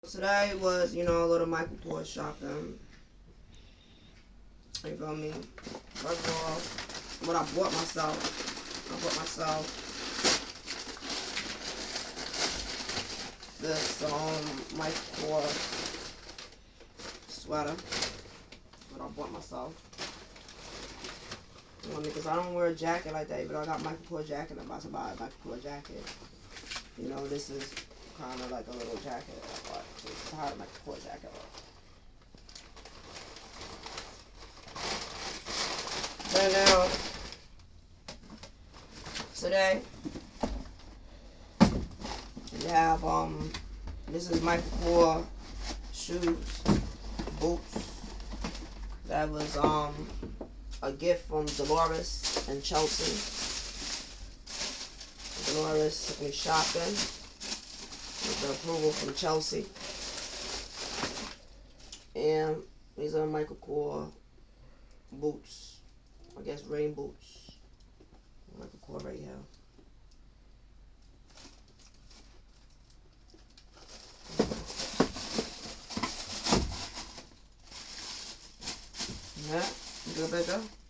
Today was, you know, a little Michael Kors shopping. You feel me? First of all, what I bought myself. I bought myself this Michael Kors sweater. What I bought myself. You know, because I don't wear a jacket like that, but I got Michael Kors jacket. I'm about to buy a Michael Kors jacket. You know, this is kind of like a little jacket. But it's how to Michael Kors jacket look. So now, today, we have, this is Michael Kors shoes, boots. That was, a gift from Dolores and Chelsea. Dolores took me shopping with the approval from Chelsea. And these are Michael Kors boots. I guess rain boots. Michael Kors right here. Yeah, you good, bigger?